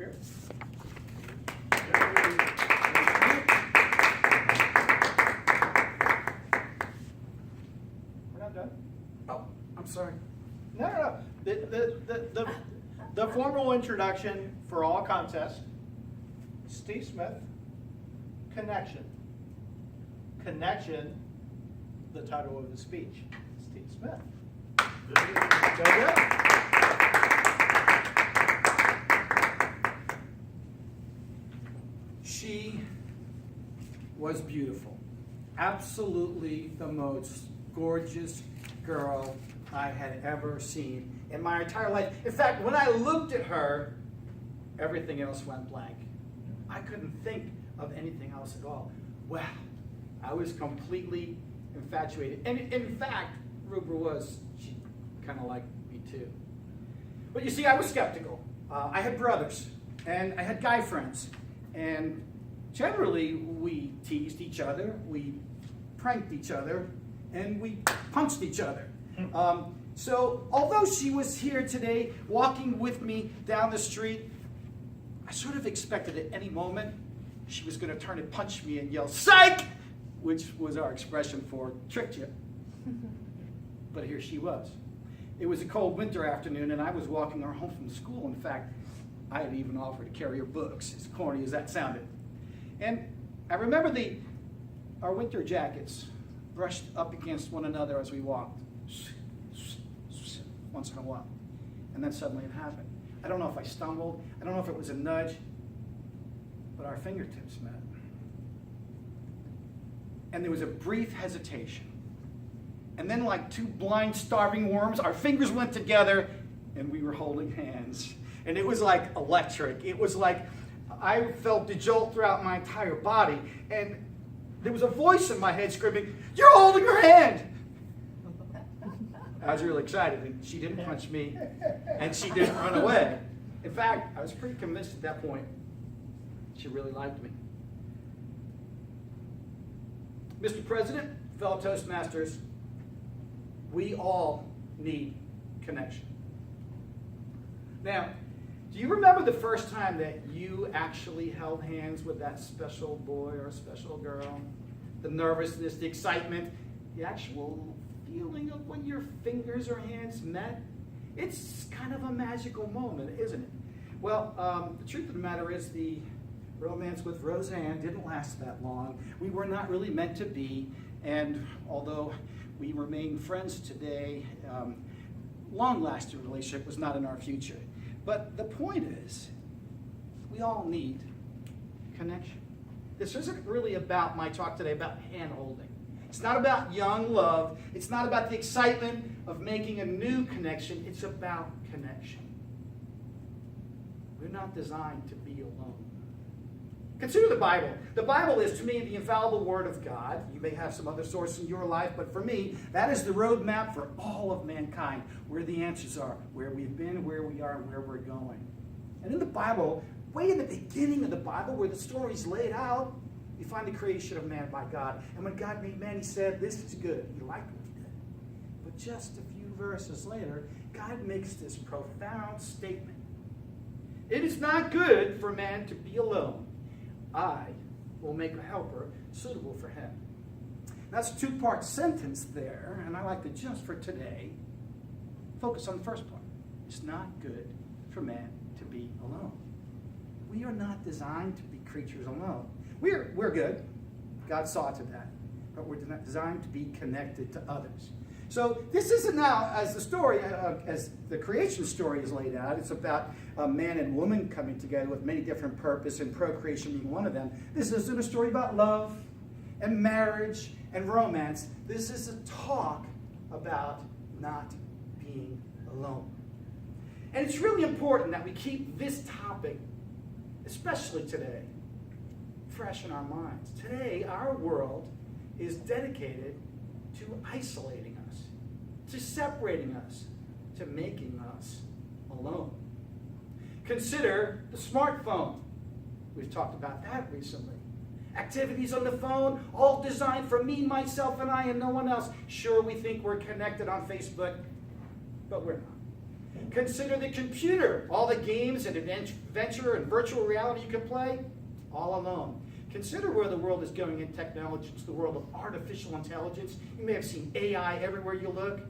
here. We're not done. Oh, I'm sorry. No. The formal introduction for all contests, Steve Smith, Connection. Connection, the title of the speech, Steve Smith. Go good. She was beautiful. Absolutely the most gorgeous girl I had ever seen in my entire life. In fact, when I looked at her, everything else went blank. I couldn't think of anything else at all. Wow, I was completely infatuated. And in fact, Rubra was, she kind of liked me too. But you see, I was skeptical. I had brothers, and I had guy friends. And generally, we teased each other, we pranked each other, and we punched each other. So although she was here today walking with me down the street, I sort of expected at any moment she was going to turn and punch me and yell, "Psych!" which was our expression for tricked you. But here she was. It was a cold winter afternoon, and I was walking her home from school. In fact, I had even offered to carry her books, as corny as that sounded. And I remember our winter jackets brushed up against one another as we walked, once in a while. And then suddenly it happened. I don't know if I stumbled, I don't know if it was a nudge, but our fingertips met. And there was a brief hesitation. And then, like two blind, starving worms, our fingers went together and we were holding hands. And it was like electric. It was like I felt the jolt throughout my entire body. And there was a voice in my head screaming, "You're holding her hand!" I was really excited, and she didn't punch me, and she didn't run away. In fact, I was pretty convinced at that point she really liked me. Mr. President, fellow Toastmasters, we all need connection. Now, do you remember the first time that you actually held hands with that special boy or special girl? The nervousness, the excitement, the actual feeling of when your fingers or hands met? It's kind of a magical moment, isn't it? Well, the truth of the matter is the romance with Roseanne didn't last that long. We were not really meant to be, and although we remain friends today, long-lasting relationship was not in our future. But the point is, we all need connection. This isn't really about my talk today about hand-holding. It's not about young love. It's not about the excitement of making a new connection. It's about connection. We're not designed to be alone. Consider the Bible. The Bible is, to me, the infallible Word of God. You may have some other source in your life, but for me, that is the roadmap for all of mankind, where the answers are, where we've been, where we are, and where we're going. And in the Bible, way in the beginning of the Bible, where the story's laid out, you find the creation of man by God. And when God made man, he said, "This is good." He liked what he did. But just a few verses later, God makes this profound statement. "It is not good for man to be alone. I will make a helper suitable for him." That's a two-part sentence there, and I like to just for today focus on the first part. It's not good for man to be alone. We are not designed to be creatures alone. We're good. God saw to that. But we're not designed to be connected to others. So this isn't now, as the story, as the creation story is laid out, it's about a man and woman coming together with many different purposes, and procreation being one of them. This isn't a story about love and marriage and romance. This is a talk about not being alone. And it's really important that we keep this topic, especially today, fresh in our minds. Today, our world is dedicated to isolating us, to separating us, to making us alone. Consider the smartphone. We've talked about that recently. Activities on the phone, all designed for me, myself, and I, and no one else. Sure, we think we're connected on Facebook, but we're not. Consider the computer. All the games and adventure and virtual reality you can play, all alone. Consider where the world is going in technology. It's the world of artificial intelligence. You may have seen AI everywhere you look.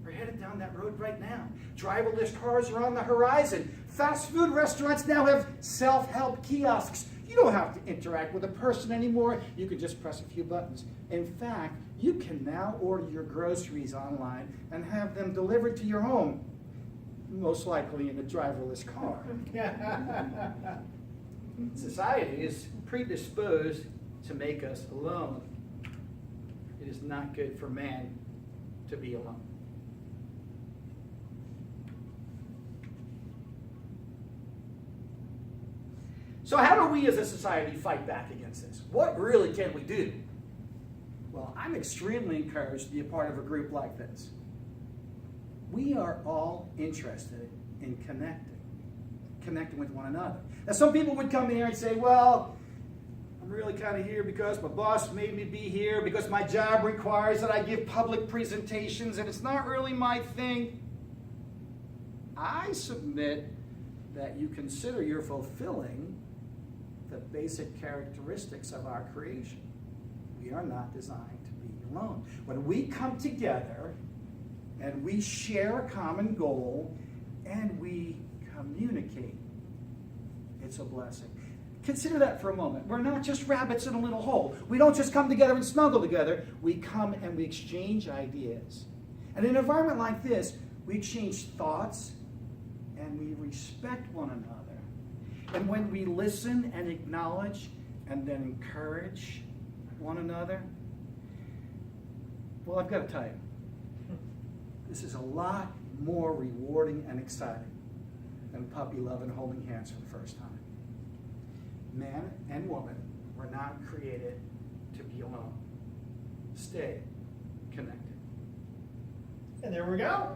We're headed down that road right now. Driverless cars are on the horizon. Fast food restaurants now have self-help kiosks. You don't have to interact with a person anymore. You can just press a few buttons. In fact, you can now order your groceries online and have them delivered to your home, most likely in a driverless car. Society is predisposed to make us alone. It is not good for man to be alone. So how do we as a society fight back against this? What really can we do? Well, I'm extremely encouraged to be a part of a group like this. We are all interested in connecting with one another. Now, some people would come here and say, well, I'm really kind of here because my boss made me be here, because my job requires that I give public presentations, and it's not really my thing. I submit that you consider you're fulfilling the basic characteristics of our creation. We are not designed to be alone. When we come together and we share a common goal and we communicate, it's a blessing. Consider that for a moment. We're not just rabbits in a little hole. We don't just come together and snuggle together. We come and we exchange ideas. And in an environment like this, we exchange thoughts and we respect one another. And when we listen and acknowledge and then encourage one another, well, I've got to tell you, this is a lot more rewarding and exciting than puppy love and holding hands for the first time. Man and woman were not created to be alone. Stay connected. And there we go.